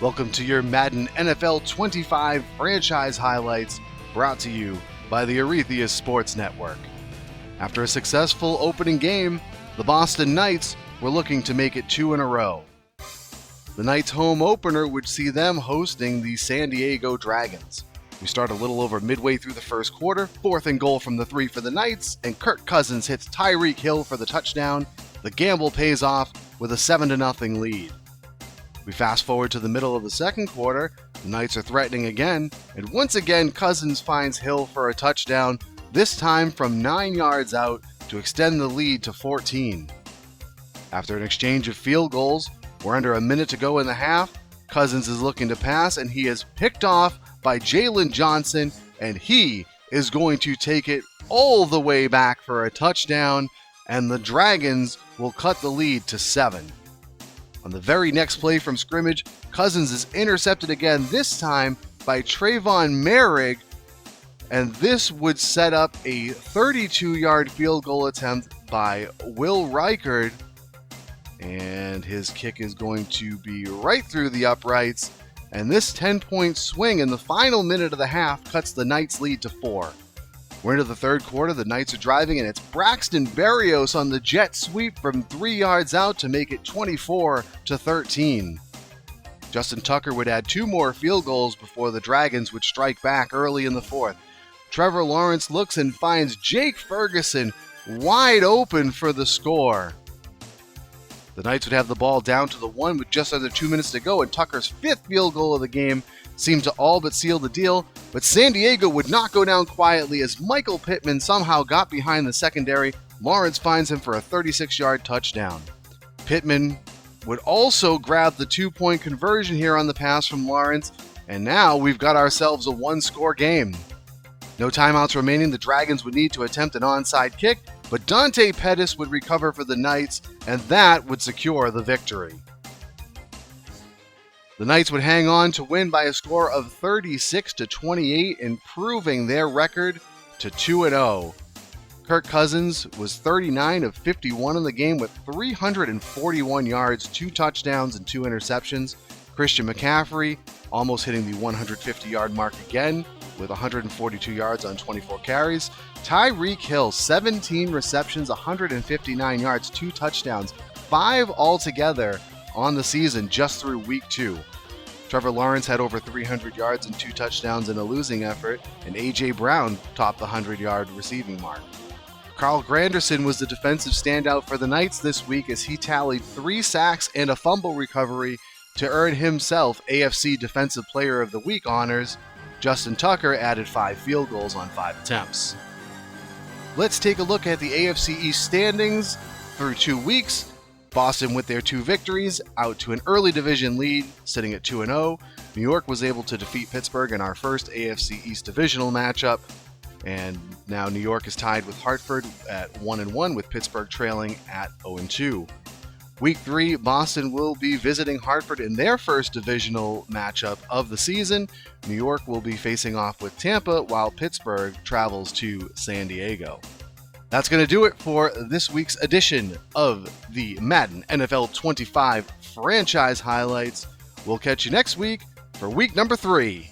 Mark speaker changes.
Speaker 1: Welcome to your Madden NFL 25 franchise highlights, brought to you by the Arethius Sports Network. After a successful opening game, the Boston Knights were looking to make it 2 in a row. The Knights' home opener would see them hosting the San Diego Dragons. We start a little over midway through the first quarter, 4th and goal from the 3 for the Knights, and Kirk Cousins hits Tyreek Hill for the touchdown. The gamble pays off with a 7-0 lead. We fast forward to the middle of the second quarter. The Knights are threatening again, and once again Cousins finds Hill for a touchdown, this time from 9 yards out to extend the lead to 14. After an exchange of field goals, we're under a minute to go in the half. Cousins is looking to pass, and he is picked off by Jalen Johnson, and he is going to take it all the way back for a touchdown, and the Dragons will cut the lead to 7. On the very next play from scrimmage, Cousins is intercepted again, this time by Trayvon Merrick, and this would set up a 32-yard field goal attempt by Will Reichard, and his kick is going to be right through the uprights, and this 10-point swing in the final minute of the half cuts the Knights' lead to 4. We're into the third quarter. The Knights are driving, and it's Braxton Berrios on the jet sweep from 3 yards out to make it 24-13. Justin Tucker would add 2 more field goals before the Dragons would strike back early in the fourth. Trevor Lawrence looks and finds Jake Ferguson wide open for the score. The Knights would have the ball down to the 1 with just under 2 minutes to go, and Tucker's 5th field goal of the game seemed to all but seal the deal, but San Diego would not go down quietly as Michael Pittman somehow got behind the secondary. Lawrence finds him for a 36-yard touchdown. Pittman would also grab the 2-point conversion here on the pass from Lawrence, and now we've got ourselves a 1-score game. No timeouts remaining. The Dragons would need to attempt an onside kick, but Dante Pettis would recover for the Knights, and that would secure the victory. The Knights would hang on to win by a score of 36-28, improving their record to 2-0. Kirk Cousins was 39 of 51 in the game with 341 yards, 2 touchdowns, and 2 interceptions. Christian McCaffrey almost hitting the 150-yard mark again with 142 yards on 24 carries. Tyreek Hill, 17 receptions, 159 yards, 2 touchdowns, 5 altogether on the season just through week 2. Trevor Lawrence had over 300 yards and 2 touchdowns in a losing effort, and A.J. Brown topped the 100-yard receiving mark. Carl Granderson was the defensive standout for the Knights this week as he tallied 3 sacks and a fumble recovery to earn himself AFC Defensive Player of the Week honors. Justin Tucker added 5 field goals on 5 attempts. Let's take a look at the AFC East standings through 2 weeks. Boston, with their 2 victories, out to an early division lead, sitting at 2-0. New York was able to defeat Pittsburgh in our first AFC East divisional matchup, and now New York is tied with Hartford at 1-1, with Pittsburgh trailing at 0-2. Week 3, Boston will be visiting Hartford in their first divisional matchup of the season. New York will be facing off with Tampa, while Pittsburgh travels to San Diego. That's going to do it for this week's edition of the Madden NFL 25 franchise highlights. We'll catch you next week for week number 3.